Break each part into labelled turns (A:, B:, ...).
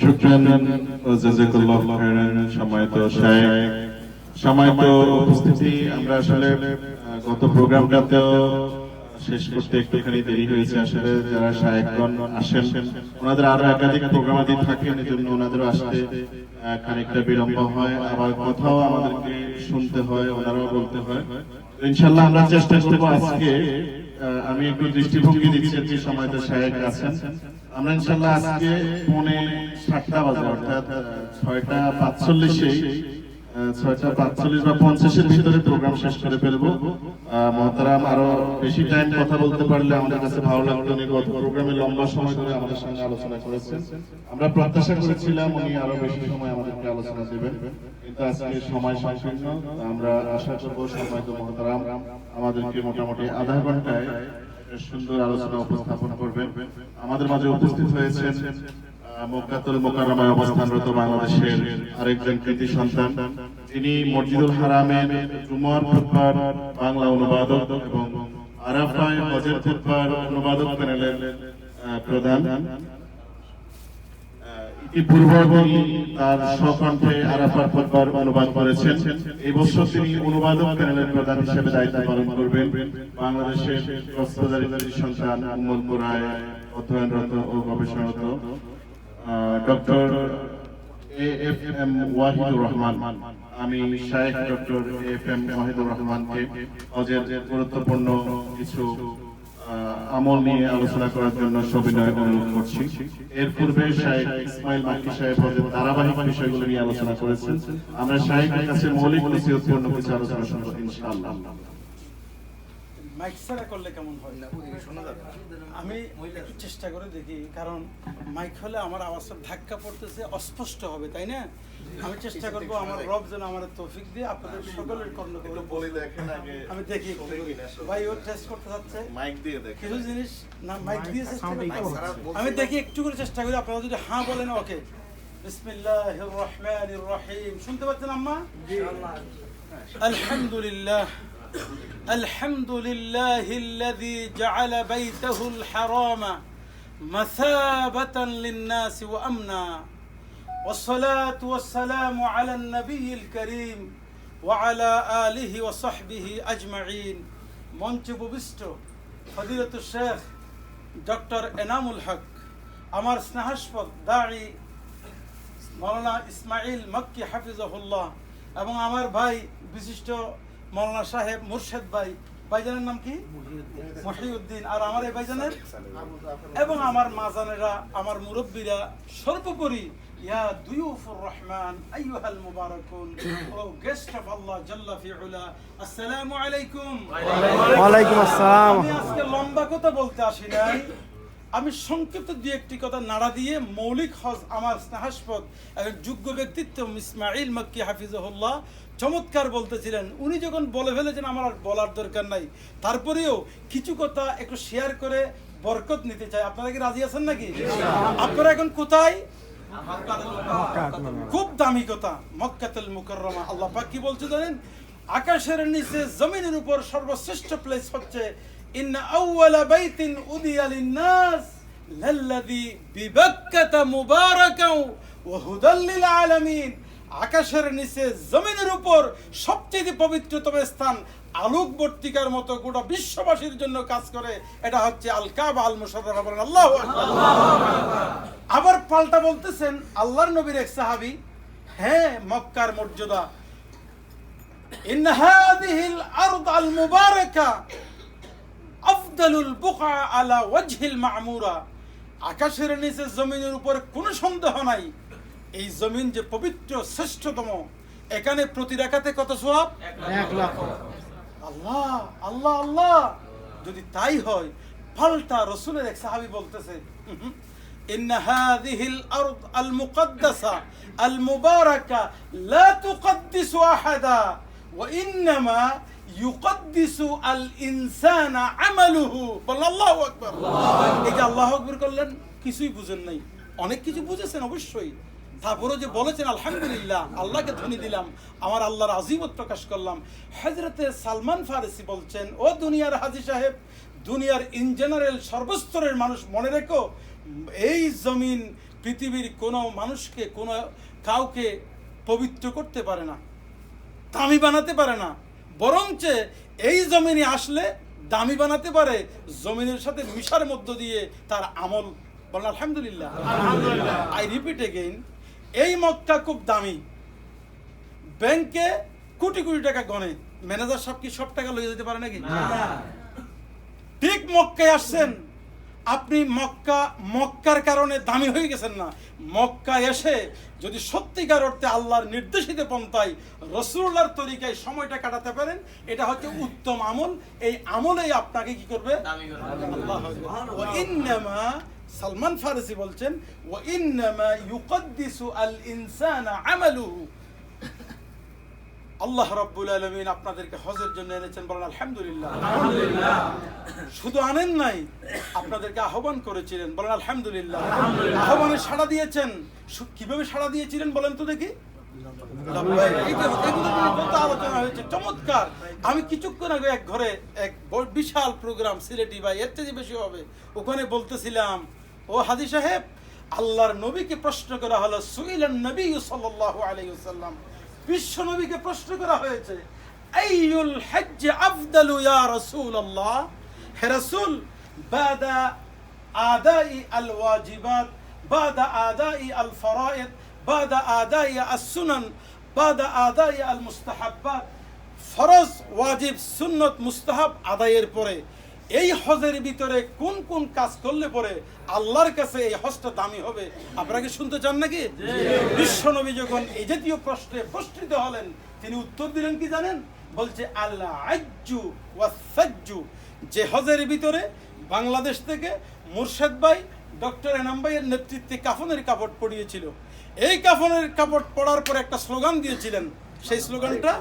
A: শুকরান ও জাযাকাল্লাহু খাইরান। সম্মানিত শায়েখ, সম্মানিত উপস্থিতি, আমরা আসলে গত প্রোগ্রামটাতেও শেষ করতে একটুখানি দেরি হয়েছে। আসলে যারা শায়েখগণ আসেন ওনাদের আরো একাধিক প্রোগ্রামাদি থাকেন, এজন্য ওনাদেরও আসতে খানিকটা বিলম্ব হয়, আবার কথাও আমাদেরকে শুনতে হয়, ওনারাও বলতে হয়। ইনশাআল্লাহ আমরা চেষ্টা করব আজকে, আমি একটু দৃষ্টিভঙ্গি দিচ্ছি যে সময়তে শায়েখ আছেন, আমরা ইনশাআল্লাহ আজকে 7:30 বাজে অর্থাৎ 6:45 6:45 বা 50-এর ভিতরে প্রোগ্রাম শেষ করে ফেলবো। মহতারাম আরো বেশি টাইম কথা বলতে পারলে আমাদের কাছে ভালো লাগতো। উনি গত প্রোগ্রামে লম্বা সময় ধরে আমাদের সঙ্গে আলোচনা করেছেন, আমরা প্রত্যাশা করেছিলাম উনি আরো বেশি সময় আমাদেরকে আলোচনা দেবেন, কিন্তু আজকে সময় সংকীর্ণ। আমরা আশা করবো সম্মানিত মহতারাম আমাদেরকে মোটামুটি আধা ঘন্টায় সুন্দর আলোচনা উপস্থাপন করবেন। আমাদের মাঝে উপস্থিত হয়েছেন মক্কাতুল মুকাররমায় অবস্থানরত বাংলাদেশের আরেকজন কৃতি সন্তান, তিনি মসজিদুল হারামের জুমার খুতবার বাংলা অনুবাদক এবং আরাফায় হজের খুতবার অনুবাদক প্যানেলের প্রধান। ইতিপূর্বে তিনি তার স্বকণ্ঠে আরাফার খুতবার অনুবাদ করেছেন। এই বছর তিনি অনুবাদক প্যানেলের প্রধান হিসেবে দায়িত্ব পালন করবেন। বাংলাদেশের কক্সবাজার সন্তান, উম্মুল কুরায় অধ্যয়নরত ও গবেষণারত ডক্টর এ.এফ.এম. ওয়াহিদুর রহমান। আমি শায়েখ ডক্টর এ.এফ.এম. ওয়াহিদুর রহমানকে হজের গুরুত্বপূর্ণ কিছু আমল নিয়ে আলোচনা করার জন্য সবিনয় অনুরোধ করছি। এর পূর্বে শায়েখ ইসমাইল মাক্কি সাহেব হজের ধারাবাহিক বিষয়গুলো নিয়ে আলোচনা করেছেন। আমরা শায়েখের কাছে মৌলিক নসিহতপূর্ণ কিছু আলোচনা শুনবো ইনশাআল্লাহ।
B: মাইক ছাড়া করলে কেমন হয়? আমি একটু চেষ্টা করে দেখি, কারণ মাইক হলে আমার আওয়াজটা ধাক্কা পড়তেছে, অস্পষ্ট হবে, তাই না? আমি চেষ্টা করবো আমার রব যেন আমার তৌফিক দিয়ে আপনাদের সকলের কর্ণ বলে দেখেন। আমি দেখি ভাই ও টেস্ট করতে যাচ্ছে মাইক দিয়ে দেখে কিছু জিনিস না, মাইক দিয়ে চেষ্টা করতে আমি দেখি একটু করে চেষ্টা করি। আপনারা যদি হ্যাঁ বলেন ওকে। বিসমিল্লাহির রহমানির রহিম। শুনতে পাচ্ছেন আম্মা? আলহামদুলিল্লাহ الحمد لله الذي جعل بيته الحرام مثابة للناس وأمنا والصلاة والسلام على النبي الكريم وعلى آله وصحبه أجمعين। منچب بست فضيلة الشيخ ডক্টর এনামুল হক, আমার স্নেহাস্পদ দাঈ মাওলানা ইসমাইল মক্কি হাফিজাহুল্লাহ, এবং আমার ভাই বিশিষ্ট মাওলানা সাহেব মুর্শেদ ভাই, ভাইজানের নাম কি? মহিউদ্দিন। আর আমার এই ভাইজানের এবং আমার মাজানেরা, আমার মুরব্বীরা, সর্বোপরি ইয়া দুয়ুফুর রহমান আইয়ুহাল মুবারাকুন ও গেস্ট অফ আল্লাহ জাল্লা ফি উলা, আসসালামু আলাইকুম।
C: ওয়া আলাইকুম আসসালাম।
B: আমি আজকে লম্বা কথা বলতে আসি নাই, আমি সংক্ষিপ্ত দুই একটি কথা নাড়া দিয়ে মৌলিক হজ আমার স্নেহাস্পদ একজন যোগ্য ব্যক্তিত্ব ইসমাইল মক্কি হাফিজাহুল্লাহ চমৎকার বলতেছিলেন। উনি যখন বলে ফেলেছেন আমার আর বলার দরকার নাই, তারপরেও কিছু কথা একটু শেয়ার করে বরকত নিতে চাই। আপনারা কি রাজি আছেন নাকি? আপনারা এখন কোথায়? খুব দামি কথা, মক্কাতুল মুকাররমা। আল্লাহ পাক কি বলছে জানেন? আকাশের নিচে জমিনের উপর সর্বশ্রেষ্ঠ প্লেস হচ্ছে ইন্না আউওয়ালা বাইতিন উদিয়া লিন-নাস লাল্লাযী বিবাক্কাতা মুবারাকাও ওয়া হুদাল লিল আলামিন। আকাশের নিচে জমিনের উপর সবচেয়ে পবিত্রতম স্থান, আলোকবর্তিকার মতো গোটা বিশ্ববাসীর জন্য কাজ করে, এটা হচ্ছে আল কাবা আল মুশাররাফা। বলেন আল্লাহু আকবার। আবার পাল্টা বলতেছেন আল্লাহর নবীর এক সাহাবী, হ্যাঁ মক্কার মর্যাদা, ইন্না হাযিহিল আরদ আল মুবারাকা আফদালুল বুকআ আলা ওয়াজহিল মা'মুরা। আকাশের নিচে জমিনের উপর কোনো সন্দেহ নাই, এই জমিন যে পবিত্র শ্রেষ্ঠতম, এখানে প্রতি রাকাতে কত সওয়াব?
C: 1 লাখ।
B: আল্লাহ আল্লাহ আল্লাহ। যদি তাই হয়, পাল্টা রাসূলের এক সাহাবী বলতেছে, ইন্না হাযিহিল আরদ আল মুকদ্দাসা আল মুবারাকা লা তুকদ্দিসু আহাদা ওয়া ইন্নামা ইউকদ্দিসু আল ইনসানা আমালুহু। বলেন আল্লাহু আকবার। এই যে আল্লাহু আকবার করলেন, কিছুই বুঝেন নাই। অনেক কিছু বুঝেছেন অবশ্যই, তারপরে যে বলেছেন আলহামদুলিল্লাহ, আল্লাহকে ধ্বনি দিলাম, আমার আল্লাহর আজিমত প্রকাশ করলাম। হযরতে সালমান ফারসি বলছেন, ও দুনিয়ার হাজী সাহেব, দুনিয়ার ইন জেনারেল সর্বস্তরের মানুষ মনে রেখো, এই জমিন পৃথিবীর কোনো মানুষকে কোনো কাউকে পবিত্র করতে পারে না, দামি বানাতে পারে না, বরঞ্চ এই জমিনে আসলে দামি বানাতে পারে জমিনের সাথে মিশার মধ্য দিয়ে তার আমল। বলেন আলহামদুলিল্লাহ। আই রিপিট এগেইন, এই মক্কা খুব দামি, ব্যাংকে কোটি কোটি টাকা গনে, ম্যানেজার সাহেব কি সব টাকা লইয়ে যেতে পারে নাকি? ঠিক মক্কায় আসছেন আপনি, মক্কার কারণে দামি হয়ে গেছেন না। মক্কা এসে যদি সত্যিকার অর্থে আল্লাহর নির্দেশিত পন্থায় রাসূলুল্লাহর তরিকায় সময়টা কাটাতে পারেন, এটা হচ্ছে উত্তম আমল। এই আমলেই আপনাকে কি করবে? আল্লাহ ওয়া ইন্নামা, সালমান ফারসি বলছেন, ওয়া ইন্নামা ইউকাদ্দিসু আল ইনসানা আমালুহু। আল্লাহ রাব্বুল আলামিন আপনাদেরকে হজের জন্য এনেছেন, বলেন আলহামদুলিল্লাহ। শুধু আনেন নাই, আপনাদেরকে আহ্বান করেছিলেন, বলেন আলহামদুলিল্লাহ। আহ্বানে সাড়া দিয়েছেন। কিভাবে সাড়া দিয়েছিলেন বলেন তো দেখি? আলোচনা হয়েছে চমৎকার। আমি কিছুক্ষণ আগে এক ঘরে এক বিশাল প্রোগ্রাম, সিলেটি ভাই, এর চেয়ে বেশি হবে, ওখানে বলতেছিলাম, ও হাজী সাহেব, আল্লাহর নবীকে প্রশ্ন করা হলো, সুইলান নবী সাল্লাল্লাহু আলাইহি ওয়াসাল্লাম, বিশ্ব নবীকে প্রশ্ন করা হয়েছে, আইয়ুল হজ্জ আফদালু ইয়া রাসূলুল্লাহ, হে রাসূল, বাদা আদাই আল ওয়াজিবাত, বাদা আদাই আল ফরায়েদ, বাদা আদাই আস সুনান, বাদা আদাই আল মুস্তাহাব্বাত, ফরজ, ওয়াজিব, সুন্নত, মুস্তাহাব আদায়ের পরে এই হজের ভিতরে কোন কোন কাজ করলে পরে আল্লাহর কাছে এই হজটা দামি হবে? আপনারা কি শুনতে চান নাকি? বিশ্ব নবী যখন এই জাতীয় প্রশ্নে প্রশ্নিত হলেন, তিনি উত্তর দিলেন কি জানেন? বলছে, আল্লাহ আজ্জু ওয়াস সাজ্জু, যে হজের ভিতরে বাংলাদেশ থেকে মুর্শেদ ভাই, ডক্টর এনাম ভাইয়ের নেতৃত্বে কাফনের কাপড় পরিয়েছিল। এই কাফনের কাপড় পরার পর একটা স্লোগান দিয়েছিলেন, সেই স্লোগানটা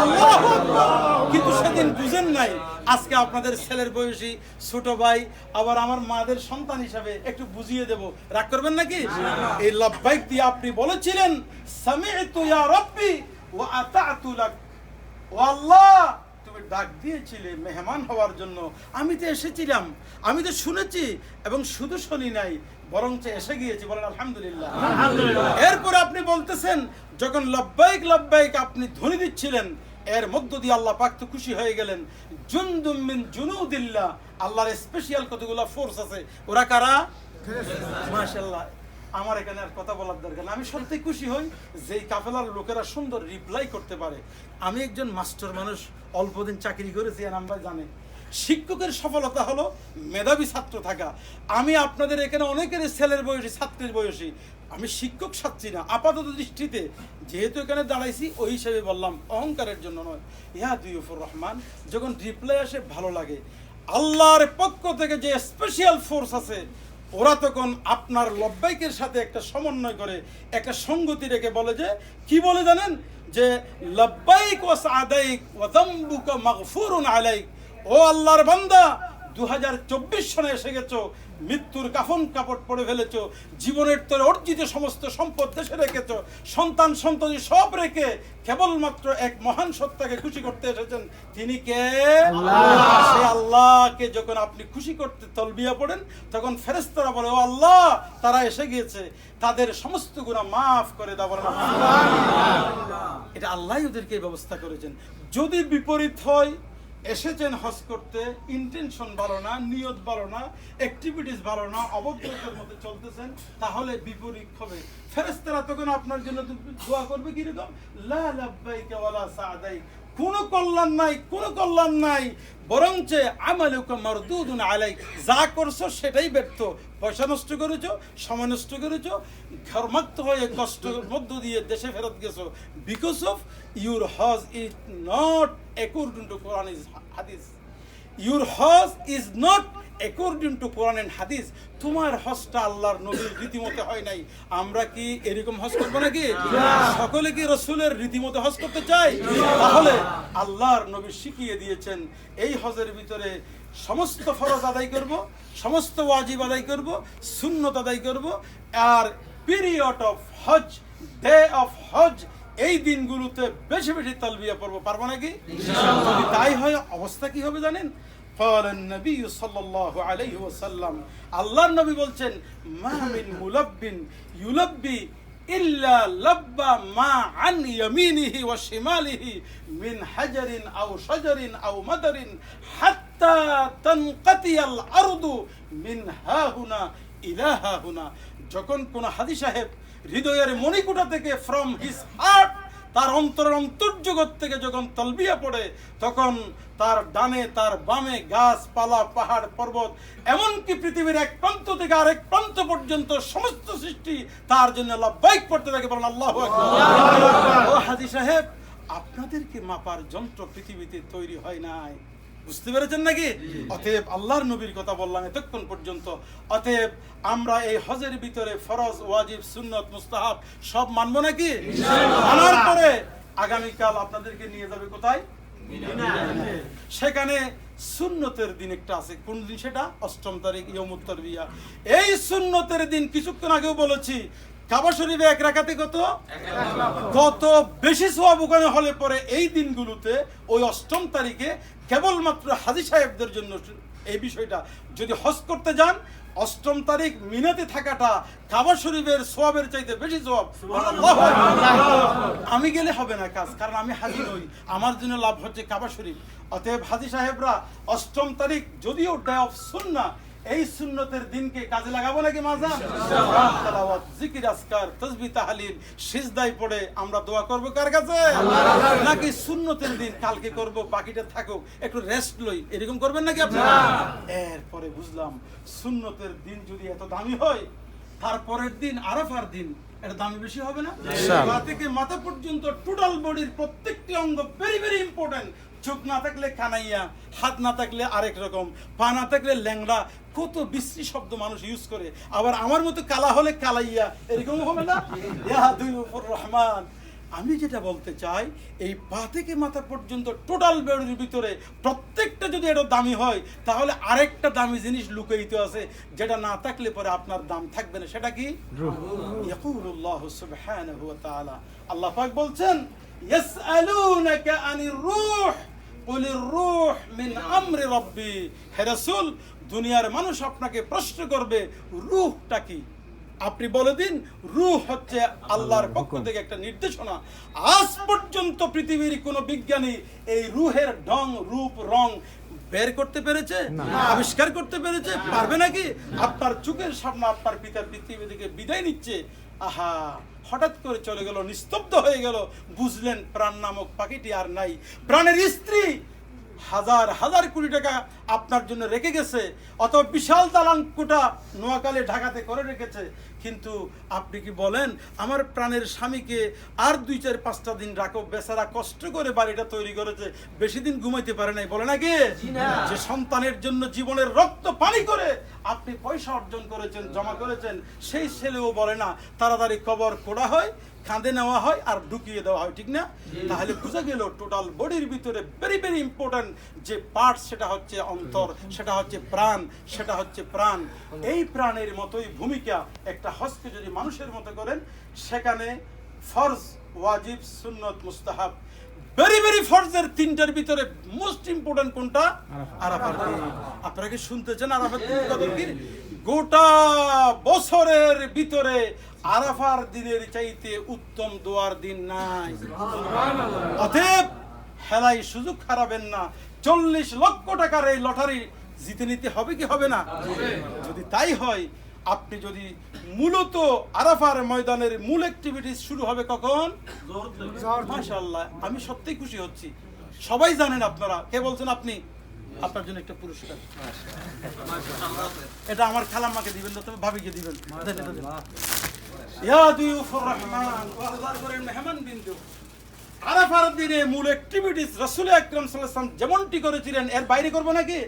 B: আল্লাহু আকবার। কিন্তু সেদিন বুঝেন নাই। আজকে আপনাদের ছেলের বয়সী ছোট ভাই, আবার আমার মাদের সন্তান হিসাবে একটু বুঝিয়ে দেব, রাগ করবেন নাকি? এই লাব্বাইক দিয়ে আপনি বলেছিলেন, সামি'তু ইয়া রাব্বি ওয়া আতা'তু লাক, ও আল্লাহ, তুমি ডাক দিয়েছিলে মেহমান হওয়ার জন্য, আমি তো এসেছিলাম, আমি তো শুনেছি, এবং শুধু শুনি নাই, বরঞ্চ এসে গিয়েছি, বলেন আলহামদুলিল্লাহ। এরপর আপনি বলতেছেন, যখন লব্বাইক লব্বাইক আপনি ধ্বনি দিচ্ছিলেন, এর মধ্য দিয়ে আল্লাহ পাক তো খুশি হয়ে গেলেন। জুনদুম মিন জুনুদিল্লাহ, আল্লাহর স্পেশাল কতগুলো ফোর্স আছে, ওরা কারা? মাশাআল্লাহ। আমার এখানে আর কথা বলার দরকার না, আমি সত্যি খুশি হই যেই কাফেলার লোকেরা সুন্দর রিপ্লাই করতে পারে। আমি একজন মাস্টার মানুষ, অল্পদিন চাকরি করেছি, আর আমরা জানি শিক্ষকের সফলতা হলো মেধাবী ছাত্র থাকা। আমি আপনাদের এখানে অনেকের ছেলের বয়সী, ছাত্রের বয়সী, আমি শিক্ষক ছাত্রী না আপাতত দৃষ্টিতে, যেহেতু এখানে দাঁড়াইছি ওই হিসেবে বললাম, অহংকারের জন্য নয়। ইয়া দুইফুর রহমান, যখন রিপ্লাই আসে ভালো লাগে। আল্লাহর পক্ষ থেকে যে স্পেশাল ফোর্স আছে, ওরা তখন আপনার লব্বাইকের সাথে একটা সমন্বয় করে, একটা সঙ্গতি রেখে বলে, যে কি বলে জানেন? যে লব্বাইক ওয়া সাদাইক ওয়া যামবুকা মাগফুরুন আলাইক, ও আল্লাহর বান্দা, 2024 সনে এসে গেছো, মৃত্যুর কাফন কাপড় পরে ফেলেছো, জীবনের তরে অর্জিত সমস্ত সম্পদ দেশে রেখেছো, সন্তান সন্ততি সব রেখে কেবলমাত্র এক মহান সত্তাকে খুশি করতে এসেছেন। তিনি কে? আল্লাহ। সেই আল্লাহকে যখন আপনি খুশি করতে তলবিয়া পড়েন, তখন ফেরেশতারা বলে, ও আল্লাহ, তারা এসে গিয়েছে, তাদের সমস্ত গুনাহ মাফ করে দাও। এটা আল্লাহই ওদেরকে এই ব্যবস্থা করেছেন। যদি বিপরীত হয়, এসেছেন হজ করতে, ইন্টেনশন ভালো না, নিয়ত ভালো না, অ্যাক্টিভিটিস ভালো না, অবদ্ধতার মধ্যে চলতেছেন, তাহলে বিপরীত হবে। ফেরেশতারা তখন আপনার জন্য দোয়া করবে কিরকম? লা লাব্বাইকা ওয়ালা সাদাইক, কোনো কল্যাণ নাই, কোনো কল্যাণ নাই, বরঞ্চ আমালুকা মারদুদুন আলাইক, যা করছো সেটাই ব্যর্থ। পয়সা নষ্ট করেছো, সময় নষ্ট করেছো, ঘর্মাক্ত হয়ে কষ্টের মধ্য দিয়ে দেশে ফেরত গেছো, because of your Hajj is not according to Quran is Hadith. Your Hajj is not according to Quran and Hadith. তোমার হজটা আল্লাহর নবীর রীতিমতো হয় নাই। আমরা কি এরকম হজ করবো নাকি? সকলে কি রসুলের রীতিমতো হজ করতে চাই? তাহলে আল্লাহর নবী শিখিয়ে দিয়েছেন, এই হজের ভিতরে সমস্ত ফরজ আদায় করব, সমস্ত ওয়াজিব আদায় করব, সুন্নত আদায় করব, আর period of Hajj, day of Hajj, এই দিনগুলোতে বেশি বেশি তালবিয়া পড়বো। পারবো নাকি? যদি তাই হয়, অবস্থা কি হবে জানেন? قال النبي صلى الله عليه وسلم আল্লাহর নবী বলছেন মা মিন মুলাব্বিন ইউলাব্বি ইল্লা লাব্বা মা আন ইয়ামিনিহি ওয়া শিমালিহি মিন হাজারিন আও শাজারিন আও মাদারিন হাত্তা তানকাতিয়াল আরদু মিন হাহুনা ইলা হাহুনা। যখন কোন হাদী সাহেব হৃদয়ের মণিকুটা থেকে ফ্রম হিজ হার্ট, তার অন্তরের অন্তর্জগৎ থেকে যখন তালবিয়া পড়ে, তখন তার ডানে তার বামে গাছপালা পাহাড় পর্বত এমনকি পৃথিবীর এক প্রান্ত থেকে আরেক প্রান্ত পর্যন্ত সমস্ত সৃষ্টি তার জন্য লাব্বাইক পড়তে থাকে। বলেন আল্লাহু আকবার। ও হাজী সাহেব, আপনাদেরকে মাপার যন্ত্র পৃথিবীতে তৈরি হয় নাই, বুঝতে পেরেছেন নাকি? অতএব আল্লাহর নবীর কথা বললাম এতক্ষণ পর্যন্ত। অতএব আমরা এই হজের ভিতরে ফরজ, ওয়াজিব, সুন্নত, মুস্তাহাব সব মানবো নাকি? মানার পরে আগামীকাল আপনাদেরকে নিয়ে যাবে কোথায়? সেখানে সুন্নতের দিন একটা আছে। কোন দিন সেটা? 8ম তারিখ ইয়ামুত তারবিয়া। এই সুন্নতের দিন কিছুক্ষণ আগেও বলেছি, কাবা শরীফে এক রাকাতে কত বেশি সওয়াব ওখানে হলে পরে এই দিনগুলোতে ওই 8ম তারিখে কেবলমাত্র হাজী সাহেবদের জন্য এই বিষয়টা, যদি হজ করতে যান 8ম তারিখ মিনাতে থাকাটা কাবা শরীফের সওয়াবের চাইতে বেশি সওয়াব। আমি গেলে হবে না কাজ, কারণ আমি হাজী নই, আমার জন্য লাভ হচ্ছে কাবা শরীফ। অতএব হাজী সাহেবরা 8ম তারিখ যদিও ডে অফ সুন্নাহ, এই সুন্নতের দিনকে কাজে লাগাবো নাকি? মাজা তেলাওয়াত, জিকির, আজকার, তাসবিহ, তাহলিল, সিজদায় পড়ে আমরা দোয়া করব কার কাছে? নাকি সুন্নতের দিন কালকে করব, বাকিটা থাকুক, একটু রেস্ট লই, এরকম করবেন নাকি আপনারা? এরপরে বুঝলাম সুন্নতের দিন যদি এত দামি হয়, তারপরের দিন আরাফার দিন এটা দামি বেশি হবে না? পা থেকে মাথা পর্যন্ত টোটাল বডির প্রত্যেকটি অঙ্গ ভেরি ভেরি ইম্পর্টেন্ট। চোখ না থাকলে কানাইয়া, হাত না থাকলে আরেক রকম, পা না থাকলে ল্যাংড়া, কত বিশ্রী শব্দ মানুষ ইউজ করে। আবার আমার মতো কালা হলে কালাইয়া, এরকম হবে না? ইয়া দুইফুর রহমান। আমি যেটা বলতে চাই, এই পা থেকে মাথা পর্যন্ত টোটাল বডির ভিতরে প্রত্যেকটা যদি এটা দামি হয়, তাহলে আরেকটা দামি জিনিস লুকায়িত আছে, যেটা না থাকলে পরে আপনার দাম থাকবে না। সেটা কি? ইয়াকুলুল্লাহু সুবহানাহু ওয়া তাআলা, আল্লাহ পাক বলছেন ইয়াসআলুনাকা আনির রূহ কুলির রূহ মিন আমরি রাব্বি। হে রাসূল, দুনিয়ার মানুষ আপনাকে প্রশ্ন করবে রূহটা কি? আপনি বলে দিন রূহ হচ্ছে আল্লাহর পক্ষ থেকে একটা নির্দেশনা। আজ পর্যন্ত পৃথিবীর কোনো বিজ্ঞানী এই রূহের ঢং, রূপ, রং বের করতে পেরেছে? আবিষ্কার করতে পেরেছে? পারবে নাকি? আপনার চোখের সামনে আপনার পিতা পৃথিবী থেকে বিদায় নিচ্ছে, আহা, হঠাৎ করে চলে গেল, নিস্তব্ধ হয়ে গেল, বুঝলেন প্রাণ নামক পাখিটি আর নাই। প্রাণের স্ত্রী হাজার হাজার কোটি টাকা আপনার জন্য রেখে গেছে, অত বিশাল দালানকোটা নোয়াখালী ঢাকাতে করে রেখেছে, কিন্তু আপনি কি বলেন আমার প্রাণের স্বামীকে আর 2-4-5টা দিন রাখো? বেচারা কষ্ট করে বাড়িটা তৈরি করেছে, বেশি দিন ঘুমাইতে পারে নাই, বলে নাকি? যে সন্তানের জন্য জীবনের রক্ত পানি করে আপনি পয়সা অর্জন করেছেন, জমা করেছেন, সেই ছেলেও বলে না, তাড়াতাড়ি কবর কোড়া হয়, কাঁধে নেওয়া হয় আর ঢুকিয়ে দেওয়া হয়, ঠিক না? তাহলে বুঝা গেল টোটাল বডির ভিতরে ভেরি ভেরি ইম্পর্টেন্ট যে পার্ট, সেটা হচ্ছে অন্তর, সেটা হচ্ছে প্রাণ, সেটা হচ্ছে প্রাণ। এই প্রাণের মতোই ভূমিকা একটা হজকে যদি মানুষের মতো করেন, সেখানে ফরজ, ওয়াজিব, সুন্নত, মুস্তাহাব, ভেরি ভেরি ফরজের 3টার ভিতরে মোস্ট ইম্পর্টেন্ট কোনটা? আরাফার দিন। আপনারা কি শুনতেছেন আরাফার দিন কদর কি? গোটা বছরের ভিতরে আরাফার দিনের চাইতে উত্তম দোয়ার দিন নাই। অতএব হেলাই সুযোগ হারাবেন না। 40 লক্ষ টাকার এই লটারি জিতে নিতে হবে কি হবে না? যদি তাই হয়, আপনি যদি মূলত আরাফার ময়দানের মূল অ্যাক্টিভিটিস শুরু হবে কখন? মাশাআল্লাহ, আমি সত্যিই খুশি হচ্ছি। সবাই জানেন, আপনারা কে বলছেন? আপনি, আপনার জন্য একটা পুরস্কার, এটা আমার খালাম্মাকে দিবেন, তবে ভাবিকে দিবেন। ইয়া দুইফুর রহমান ওয়াহদার করেন মেহমান বিন্দু। আরাফার দিনে মূল অ্যাক্টিভিটিস রাসূল আকরাম সাল্লাল্লাহু আলাইহি ওয়াসাল্লাম যেমনটি করেছিলেন, এর বাইরে করব নাকি?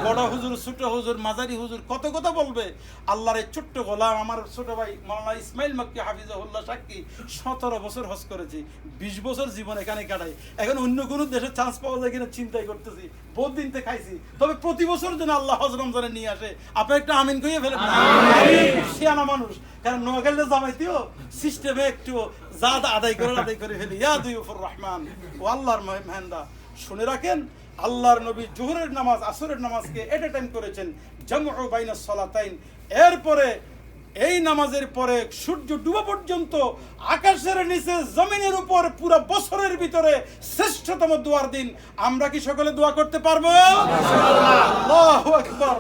B: বড় হুজুর, ছোট হুজুর, মাঝারি হুজুর কত কথা বলবে। আল্লাহর এই ছোট্ট গোলাম, আমার ছোট ভাই মাওলানা ইসমাইল মক্কি হাফিজাহুল্লাহ সাক্ষী, 17 বছর হজ করেছি, 20 বছর জীবন এখানে কাটাই। এখন অন্য কোনো দেশে চান্স পাওয়া যায় কিনা চিন্তাই করতেছি। বহুত দিনতে খাইছি, তবে প্রতি বছর যেন আল্লাহ হজ রমজানে নিয়ে আসে। আপনি একটা আমিন কইয়ে ফেলেন। শিয়ানা মানুষ, কারণ নোয়াখালীতে জামাইতেও সিস্টেমে একটু জাদ আদায় করে ফেলি। ইয়া দুইফুর রহমান ও আল্লাহর মেহেন্দা। শুনে রাখেন, আল্লাহর নবী জোহরের নামাজ আসরের নামাজকে এট এ টাইম করেছেন, জামউ বাইনাস সালাতাইন। এরপরে এই নামাজের পরে সূর্য ডুবা পর্যন্ত আকাশের নিচে জমিনের উপর পুরো বছরের ভিতরে শ্রেষ্ঠতম দোয়ার দিন। আমরা কি সকলে দোয়া করতে পারবো? আল্লাহু আকবার।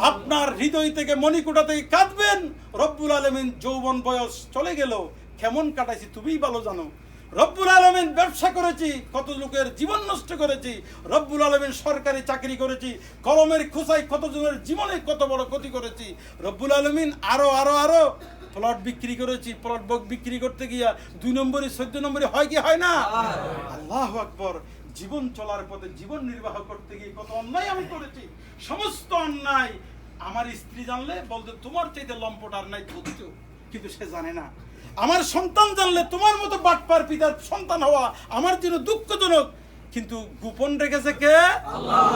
B: আপনার হৃদয় থেকে মণিকোটা থেকে কাঁদবেন, রব্বুল আলামিন যৌবন বয়স চলে গেল, কেমন কাটাইছি তুমিই ভালো জানো। রব্বুল আলামিন ব্যবসা করেছি, কত লোকের জীবন নষ্ট করেছি। রব্বুল আলামিন সরকারি চাকরি করেছি, কলমের খোঁচায় কতজনের জীবনে কত বড় ক্ষতি করেছি। রব্বুল আলামিন আরো আরো আরো প্লট বিক্রি করেছি, প্লট বিক্রি করতে গিয়া 2 নম্বরে 14 নম্বরে হয় কি হয় না? আল্লাহু আকবার। জীবন চলার পথে জীবন নির্বাহ করতে গিয়ে কত অন্যায় আমি করেছি। সমস্ত অন্যায় আমার স্ত্রী জানলে বলতে তোমার চাইতে লম্পট আর নাই তুচ্ছ, কিন্তু সে জানে না। আমার সন্তান জানলে তোমার মতো বাটপার পিতার সন্তান হওয়া আমার জন্য দুঃখজনক, কিন্তু গোপন রেখেছে কে?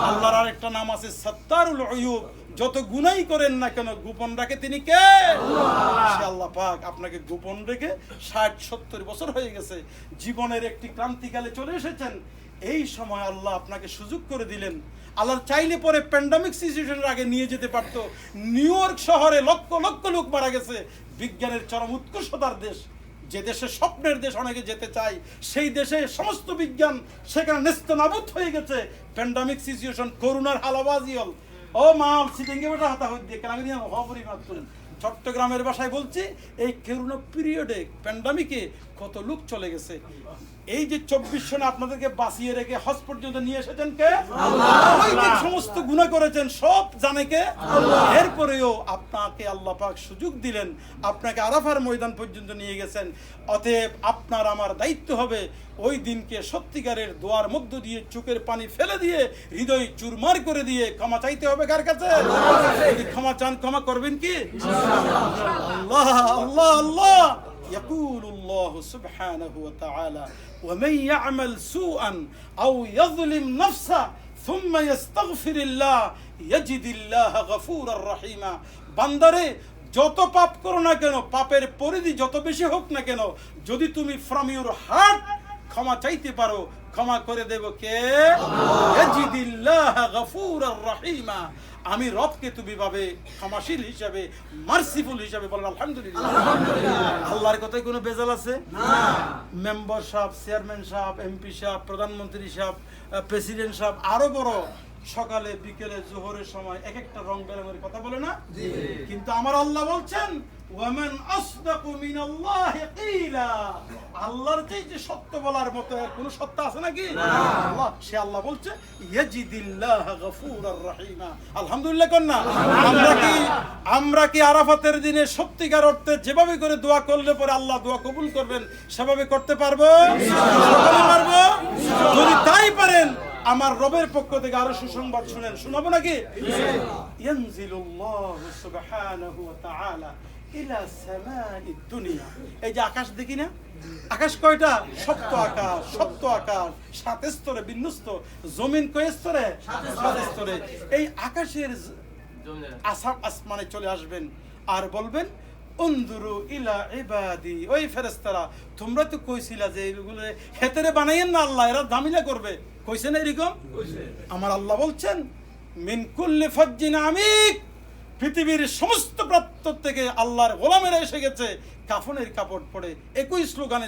B: আল্লাহর আরেকটা নাম আছে সাত্তারুল উয়ুব। যত গুনাই করেন না কেন গোপন রাখে তিনি কে? সে আল্লাহ পাক। আপনাকে গোপন রেখে 60-70 বছর হয়ে গেছে, জীবনের একটি ক্রান্তিকালে চলে এসেছেন। এই সময় আল্লাহ আপনাকে সুযোগ করে দিলেন। আল্লাহ চাইলে পরে প্যান্ডামিক সিচুয়েশনের আগে নিয়ে যেতে পারত। নিউ ইয়র্ক শহরে লক্ষ লক্ষ লোক মারা গেছে। বিজ্ঞানের চরম উৎকর্ষতার দেশ, যে দেশে স্বপ্নের দেশ অনেকে যেতে চায়, সেই দেশে সমস্ত বিজ্ঞান সেখানে নেস্তনাবুদ হয়ে গেছে। প্যান্ডামিক সিচুয়েশন, করোনার হালাবাজি হল। ও মাল সিটিংয়ে বেটা হাতা হইতে কেন আমি হবরি মাত্র চট্টগ্রামের ভাষায় বলছি, এই করোনা পিরিয়ডে প্যান্ডামিকে কত লোক চলে গেছে। এই যে 24 সনে আপনাদেরকে বাঁচিয়ে রেখে হজ পর্যন্ত নিয়ে এসেছেন কে? আল্লাহ। সমস্ত গুনাহ করেছেন সব জানে কে? আল্লাহ। এরপরেও আপনাকে আল্লাহ পাক সুযোগ দিলেন, আপনাকে আরাফার ময়দান পর্যন্ত নিয়ে গেছেন। অতএব আপনার আমার দায়িত্ব হবে ওই দিনকে সত্যিকারের দোয়ার মধ্য দিয়ে চোখের পানি ফেলে দিয়ে হৃদয় চুরমার করে দিয়ে ক্ষমা চাইতে হবে কার কাছে? যদি ক্ষমা চান ক্ষমা করবেন কি? আল্লাহ আল্লাহ আল্লাহ। يقول الله سبحانه وتعالى ومن يعمل سوءا أو يظلم نفسه ثم يستغفر الله يجد الله غفورا رحيما। বান্দারে যত পাপ করো না কেন, পাপের পরিধি যত বেশি হোক না কেন, যদি তুমি ফ্রম ইউর হার্ট ক্ষমা চাইতে পারো, ক্ষমা করে দেব কে? ইয়াজিদিল্লাহ গফুরার রহিমা। আমি রবকে তুমি ভাবে ক্ষমাশীল হিসাবে, মার্সিফুল হিসাবে বলেন আলহামদুলিল্লাহ। আল্লাহর কথায় কোনো বেজাল আছে না? মেম্বার সাহেব, চেয়ারম্যান সাহেব, এমপি সাহেব, প্রধানমন্ত্রী সাহেব, প্রেসিডেন্ট সাহেব, আরো বড় সকালে বিকেলে জোহরের সময় এক একটা রং বেরঙের কথা বলে না? কিন্তু আমার আল্লাহ বলছেন ওয়ামান আসদাকু মিনাল্লাহি কিলা। আল্লাহর চাইতে সত্য বলার মতো আর কোনো সত্য আছে নাকি? আল্লাহ, সে আল্লাহ বলছে ইয়াজিদিল্লাহ গফুরার রহিমা। আলহামদুলিল্লাহ কোন না? আমরা কি আরাফাতের দিনে সত্যিকার অর্থে যেভাবে করে দোয়া করলে পরে আল্লাহ দোয়া কবুল করবেন সেভাবে করতে পারবো? সকলে পারবো? যদি তাই পারেন আমার রবের পক্ষ থেকে আরো সুসংবাদ শুনেন, শোনাবো নাকি? ইয়ানজিলুল্লাহু সুবহানাহু ওয়া তাআলা ইলা সামাঈদ দুনিয়া। এই যে আকাশ দেখি না, আকাশ কয়টা? সপ্ত আকাশ, সপ্ত আকাশ, 7 স্তরে বিন্যস্ত। জমিন কয় স্তরে? 7 স্তরে। এই আকাশের আসমানে চলে আসবেন আর বলবেন উনদুরু ইলা ইবাদি। ওই ফেরেশতারা, তোমরা তো কইছিলা যে এগুলো হেতেরে বানাইয়েন না আল্লাহ, এরা ঝামেলা করবে, কইছেন এরকম? আমার আল্লাহ বলছেন মিন কুল্লি ফাজ্জিন আমিক। পৃথিবীর সমস্ত প্রান্ত থেকে আল্লাহর গোলামেরা এসে গেছে কাফনের কাপড় পরে, একই স্লোগানে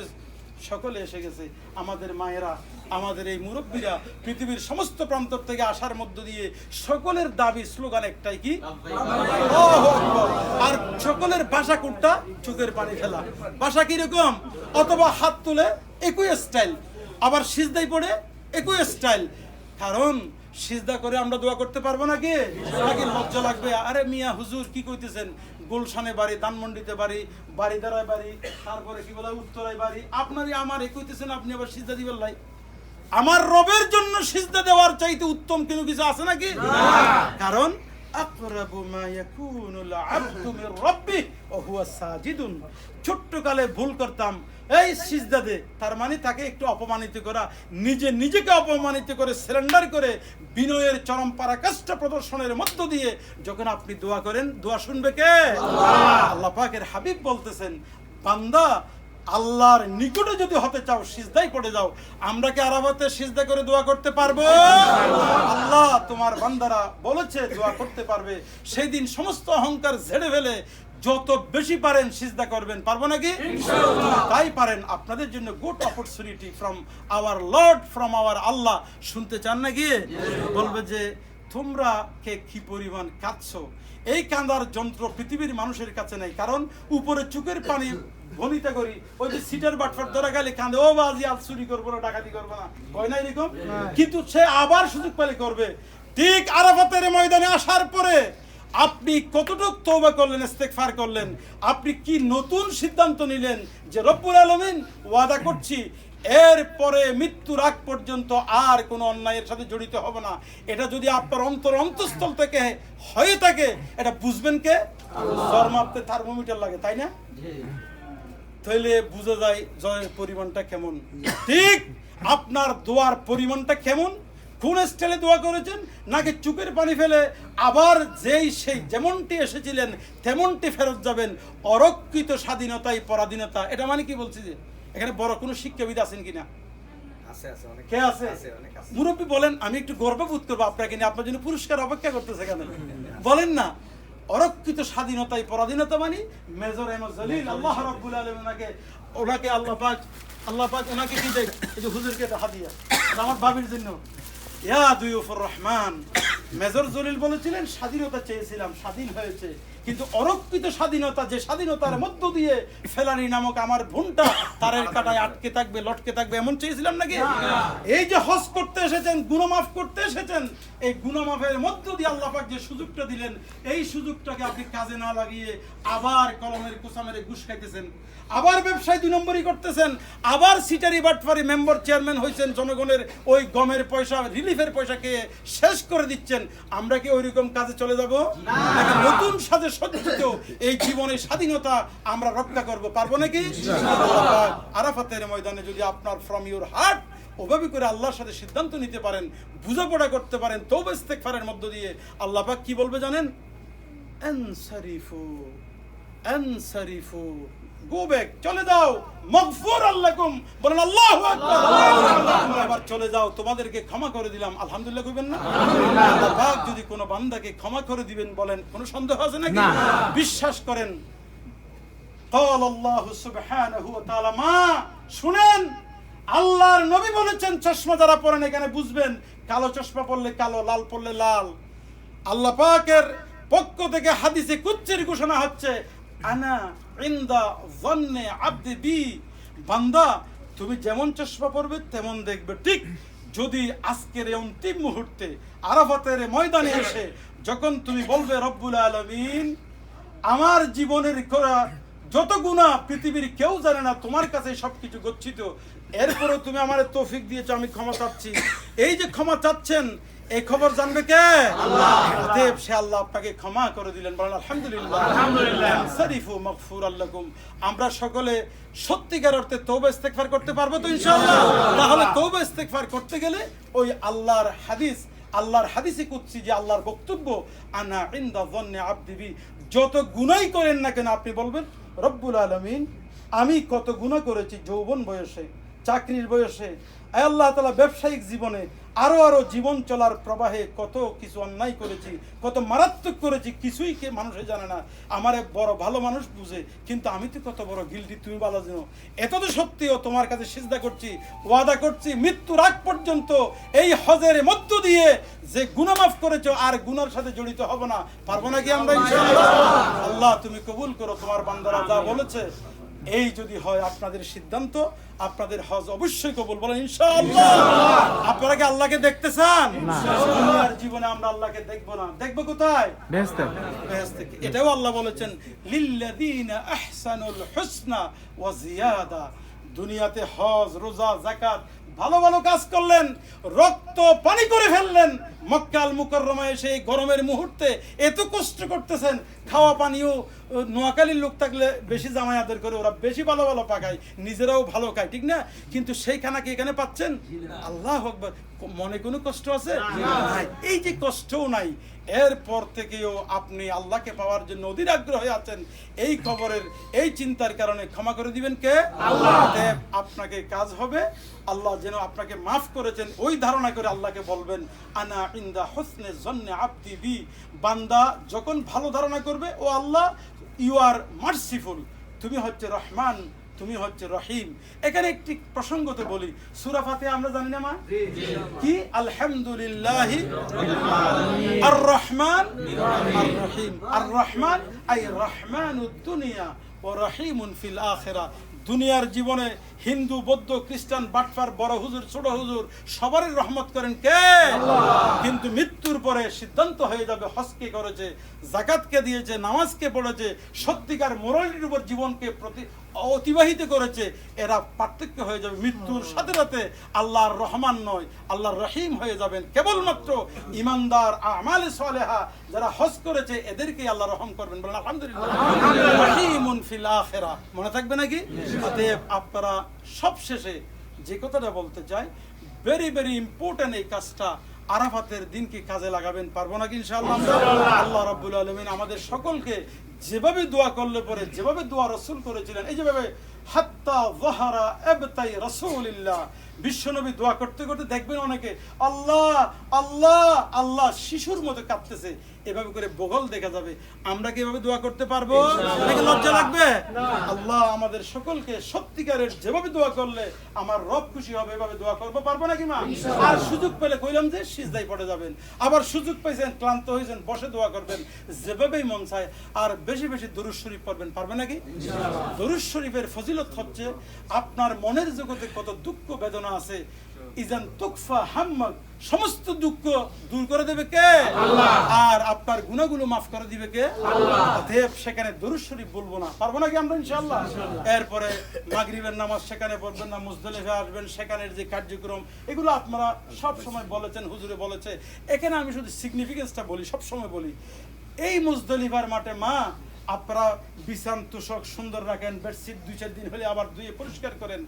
B: সকলে এসে গেছে। আমাদের মায়েরা, আমাদের এই মুরব্বীরা পৃথিবীর সমস্ত প্রান্ত থেকে আসার মধ্য দিয়ে সকলের দাবি স্লোগান একটাই, কি? আল্লাহু আকবার। আর সকলের ভাষা কোনটা? চোখের পানি ফেলা। ভাষা কিরকম? অথবা হাত তুলে একই স্টাইল, আবার সিজদায় পড়ে একই স্টাইল। কারণ সিজদা করে আমরা দোয়া করতে পারবো নাকি? নাকি লজ্জা লাগবে? আরে মিয়া হুজুর কি কইতেছেন? গুলশানে বাড়ি, ধানমন্ডিতে বাড়ি, বাড়িদারায় বাড়ি, তারপরে কি বলে উত্তরায় বাড়ি, আপনারই আমার কইতেছেন, আপনি আবার সিজদা দিবেন লাই? আমার রবের জন্য সিজদা দেওয়ার চাইতে উত্তম কোনো কিছু আছে নাকি? কারণ আকরাবু মা ইয়াকুনুল আবদু মির রাব্বিহি ওয়া হুয়া সাজিদুন। ছোট্টকালে ভুল করতাম, এই সিজদা দে, তার মানে তাকে একটু অপমানিত করা, নিজেকে অপমানিত করে সারেন্ডার করে বিনয়ের চরম পরাকাষ্ঠা প্রদর্শনের মধ্য দিয়ে যখন আপনি দোয়া করেন, দোয়া শুনবে কে? আল্লাহ। আল্লাহ পাকের হাবিব বলতেছেন বান্দা আল্লাহর নিকটে যদি হতে চাও সিজদায় পড়ে যাও। আমরা কি আরাফাতে সিজদা করে দোয়া করতে পারবো? আল্লাহ তোমার বান্দারা বলেছে দোয়া করতে পারবে। সেই দিন সমস্ত অহংকার ঝেড়ে ফেলে যত বেশি পারেন সিজদা করবেন। পারবো নাকি? ইনশাআল্লাহ। তাই পারেন। আপনাদের জন্য good opportunity from our Lord, from our Allah. শুনতে চান নাকি? বলবে যে তোমরা কে কি পরিমাণ কাঁদছো। এই কাঁদার যন্ত্র পৃথিবীর মানুষের কাছে নেই। কারণ উপরে চোখের পানি বনিতা করি, ওই যে সিটার বাটফাট ধরা গেলে কাঁদে, ও বাজি আজ চুরি করবো না, ডাকাতি করবো না, কয় না এরকম? কিন্তু সে আবার সুযোগ পেলে করবে। ঠিক আরাফাতের ময়দানে আসার পরে আপনি কতটুকু তওবা করলেন, ইস্তেগফার করলেন, আপনি কি নতুন সিদ্ধান্ত নিলেন যে রব্বুল আলামিন ওয়াদা করছি এরপরে মৃত্যুর আগ পর্যন্ত আর কোনো অন্যায়ের সাথে জড়িত হবে না। এটা যদি আপনার অন্তঃস্থল থেকে হয়ে থাকে, এটা বুঝবেন কে? মাপতে থার্মোমিটার লাগে, তাই না? তাইলে বুঝা যায় জয়ের পরিমাণটা কেমন। ঠিক আপনার দোয়ার পরিমাণটা কেমন, কোন স্টাইলে দোয়া করেছেন, নাকি চুকের পানি ফেলে আবার সেই যেমনটি এসেছিলেন তেমনটি ফেরত যাবেন। অরক্ষিত স্বাধীনতাই পরাধীনতা। এটা মানে কি বলছি যে এখানে বড় কোনো শিক্ষাবিদ আছেন কিনা? কে আছে? মুরব্বী বলেন, আমি একটু গর্ববোধ করবো আপনাকে নিয়ে। আপনার জন্য পুরস্কার অপেক্ষা করতেছে কেন বলেন না? অরক্ষিত স্বাধীনতাই পরাধীনতা মানে মেজর আহমদ জলিল আল্লাহ রাব্বুল আলামিন ওনাকে আল্লাহ পাক ওনাকে কি দেয়? এই যে হুজুরকে এটা হাদিয়া, আমার ভাবির জন্য। ইয়া দুয়ুফুর রহমান, মেজর জলিল বলেছিলেন স্বাধীনতা চেয়েছিলাম, স্বাধীন হয়েছে, কিন্তু অরক্ষিত স্বাধীনতা, যে স্বাধীনতার মধ্য দিয়ে ফেলানি নামক আমার বোনটা তারের কাটায় আটকে থাকবে, লটকে থাকবে, এমন চেয়েছিলাম নাকি? এই যে হজ করতে এসেছেন, গুনাহ মাফ করতে এসেছেন, এই গুনাহ মাফের মধ্য দিয়ে আল্লাহ পাক যে সুযোগটা দিলেন, এই সুযোগটাকে আপনি কাজে না লাগিয়ে আবার কলমের কোসা মেরে ঘুষ খাইতেছেন, আবার ব্যবসায় 2 নম্বরই করতেছেন, আবার সিটারি বাটফারি মেম্বার চেয়ারম্যান হয়েছেন, জনগণের ওই গমের পয়সা, রিলিফের পয়সাকে শেষ করে দিচ্ছেন। আমরা কি ওইরকম কাজে চলে যাব? নাকি নতুন সাজে সজ্জিত এই জীবনের স্বাধীনতা আমরা রক্ষা করব? পারবো নাকি? আরাফাতের ময়দানে যদি আপনার ফ্রম ইউর হার্ট ওভাবে করে আল্লাহর সাথে সিদ্ধান্ত নিতে পারেন, বুঝাপড়া করতে পারেন তওবা ইস্তেগফারের মধ্য দিয়ে, আল্লাহ পাক কি বলবে জানেন? আনসারিফু, গো ব্যাক, চলে যাও, মাগফুরাল লাকুম, বলেন আল্লাহু আকবার। তোমরা এবার চলে যাও, তোমাদেরকে ক্ষমা করে দিলাম। আলহামদুলিল্লাহ কইবেন না? আল্লাহ পাক যদি কোনো বান্দাকে ক্ষমা করে দিবেন, বলেন কোনো সন্দেহ আছে নাকি? বিশ্বাস করেন। قال الله سبحانه وتعالى, মা শুনেন, আল্লাহর নবী বলেছেন, চশমা যারা পরেন এখানে বুঝবেন, কালো চশমা পরলে কালো, লাল পরলে লাল। আল্লাহ পাকের পক্ষ থেকে হাদিসে কুদসির ঘোষণা হচ্ছে, আনা ইনদা যন্নে আবদি বি, বান্দা তুমি যেমন চশমা পরবে তেমন দেখবে। ঠিক যদি আজকের এই অন্তিম মুহূর্তে আরাফাতের ময়দানে এসে যখন তুমি বলবে, রব্বুল আলামিন আমার জীবনের করা যত গুনাহ পৃথিবীর কেউ জানে না, তোমার কাছে সবকিছু গচ্ছিত, এরপরেও তুমি আমার তৌফিক দিয়েছো, আমি ক্ষমা চাচ্ছি। এই যে ক্ষমা চাচ্ছেন, এই খবর জানবে কে? আল্লাহ। অতএব সে আল্লাহ আপনাকে ক্ষমা করে দিলেন, বলেন আলহামদুলিল্লাহ। আলহামদুলিল্লাহ। সারিফু মাগফুরাল লাকুম। আমরা সকলে সত্যিকার অর্থে তওবা ইস্তেগফার করতে পারবো তো ইনশাআল্লাহ? তাহলে তওবা ইস্তেগফার করতে গেলে ওই আল্লাহর হাদিসে কুদসি, যে আল্লাহর বক্তব্য, আনা ইনদা যন্নে আবদি বি, যত গুনাহই করেন না কেন আপনি বলবেন, রব্বুল আলামিন আমি কত গুনাহ করেছি যৌবন বয়সে, চাকরির বয়সে, আল্লাহ তাআলা ব্যবসায়িক জীবনে, আরো জীবন চলার প্রবাহে কত কিছু অন্যায় করেছি, কত মারাত্মক করেছি, কিছুই কে মানুষে জানে না। আমারে বড় ভালো মানুষ বুঝে, কিন্তু আমি তো কত বড় গিল্টি, তুমি ভালো জানো। এত তো সত্যিও তোমার কাছে সিজদা করছি, ওয়াদা করছি মৃত্যুর আগ পর্যন্ত এই হজের মধ্য দিয়ে যে গুনাহ মাফ করেছো আর গুনার সাথে জড়িত হব না। পারবো নাকি আমরা ইনশাআল্লাহ? আল্লাহ তুমি কবুল করো, তোমার বান্দারা যা বলেছে এই যদি হয় আপনাদের সিদ্ধান্ত, আপনাদের হজ অবশ্যই কবুল, বলেন ইনশাআল্লাহ। আপনারা কি আল্লাহকে দেখতে চান? দুনিয়ার জীবনে আমরা আল্লাহকে দেখবো না, দেখবো কোথায়? বেহেশতে। এটাও আল্লাহ বলেছেন, লিল্লাযীনা আহসানুল হুসনা ওয়া জিয়াদা। দুনিয়াতে হজ, রোজা, যাকাত, ভালো ভালো কাজ করলেন, রক্ত পানি করে ফেললেন, মক্কা আল মুকাররমায় এসে গরমের মুহূর্তে এত কষ্ট করতেছেন, খাওয়া পানিও নোয়াখালীর লোক থাকলে বেশি জামাই আদর করে, ওরা বেশি ভালো ভালো পাকায়, নিজেরাও ভালো খায়, ঠিক না? কিন্তু সেই খানা কি এখানে পাচ্ছেন? আল্লাহু আকবার। মনে কোনো কষ্ট আছে? নাই। এই যে কষ্টও নাই, এরপর থেকেও আপনি আল্লাহকে পাওয়ার জন্য অধীর আগ্রহে আছেন, এই খবরের এই চিন্তার কারণে ক্ষমা করে দিবেন কে? আল্লাহ। আপনাকে কাজ হবে আল্লাহ যেন আপনাকে মাফ করেছেন ওই ধারণা করে আল্লাহকে বলবেন আনা ইনদা হুসনে জন্নে আবদি বি। বান্দা যখন ভালো ধারণা করবে, ও আল্লাহ ইউ আর মার্সিফুল, তুমি হচ্ছে রহমান, তুমি হচ্ছে রহিম। এখানে একটি প্রসঙ্গতে বলি, সূরা ফাতিহা আমরা জানি না মা কি? আলহামদুলিল্লাহি আর রহমান আর রহিম। আর রহমান আই রহমানুদ দুনিয়া ওয়া রহিমুন ফিল আখিরা। দুনিয়ার জীবনে হিন্দু, বৌদ্ধ, খ্রিস্টান, বাটফার, বড় হুজুর, ছোট হুজুর সবারই রহমত করেন কে? কিন্তু মৃত্যুর পরে সিদ্ধান্ত হয়ে যাবে হজকে করেছে, যাকাতকে দিয়েছে, নামাজকে পড়েছে, সত্যিকার মোরালিটির উপর জীবনকে অতিবাহিত করেছে, এরা পার্থক্য হয়ে যাবে মৃত্যুর সাথে সাথে আল্লাহর রহমান নয় আল্লাহর রহিম হয়ে যাবেন। কেবলমাত্র ইমানদার আমালে সালেহা যারা হজ করেছে এদেরকেই আল্লাহ রহম করবেন। বলেন আলহামদুলিল্লাহ। রহিমুন ফিল আখিরা। মনে থাকবে নাকি? অতএব আপনারা সবশেষে যে কথাটা বলতে চাই, ভেরি ভেরি ইম্পর্টেন্ট এই কাজটা আরাফাতের দিনকে কাজে লাগাবেন। পারবো নাকি ইনশাআল্লাহ? আল্লাহ রাব্বুল আলামিন আমাদের সকলকে যেভাবে দোয়া করলে পরে, যেভাবে দোয়া রাসূল করেছিলেন, এই যেভাবে হাত্তা যাহারা ইবতাই রাসূলিল্লাহ, বিশ্বনবী দোয়া করতে করতে দেখবেন অনেকে আল্লাহ আল্লাহ আল্লাহ শিশুর মতো কাঁদতেছে, এভাবে করে বগল দেখা যাবে। আমরা কি এভাবে দোয়া করতে পারবো নাকি লজ্জা লাগবে? আল্লাহ আমাদের সকলকে সত্যিকারের যেভাবে দোয়া করলে আমার রব খুশি হবে এভাবে দোয়া করবো। পারবো নাকি মা? আর সুযোগ পেলে কইলাম যে সিজদায় পড়ে যাবেন, আবার সুযোগ পাইছেন, ক্লান্ত হয়েছেন, বসে দোয়া করবেন, যেভাবেই মন চায়। আর বেশি বেশি দরুদ শরীফ পড়বেন। পারবে নাকি? দরুদ শরীফের ফজিলত হচ্ছে আপনার মনের জগতে কত দুঃখ বেদনা আছে, ইজান তুকফা হাম্মাক, সমস্ত দুঃখ দূর করে দেবে কে? আল্লাহ। আর আপনার গুনাহগুলো মাফ করে দিবে কে? আল্লাহ। অতএব সেখানে দরুদ শরীফ বলবো না, পারবো নাকি আমরা ইনশাআল্লাহ? এরপরে মাগরিবের নামাজ সেখানে পড়বেন না, মুজদালিফা আসবেন, সেখানের যে কার্যক্রম এগুলো আপনারা সব সময় বলেছেন, হুজুরে বলেছে। এখানে আমি শুধু সিগনিফিকেন্সটা বলি, সব সময় বলি, এই মুজদালিফার মাঠে মা আপনারা বিছান তোষক সুন্দর রাখেন, বেডশিট 2-4 দিন হলে আবার ধুয়ে পরিষ্কার করেন।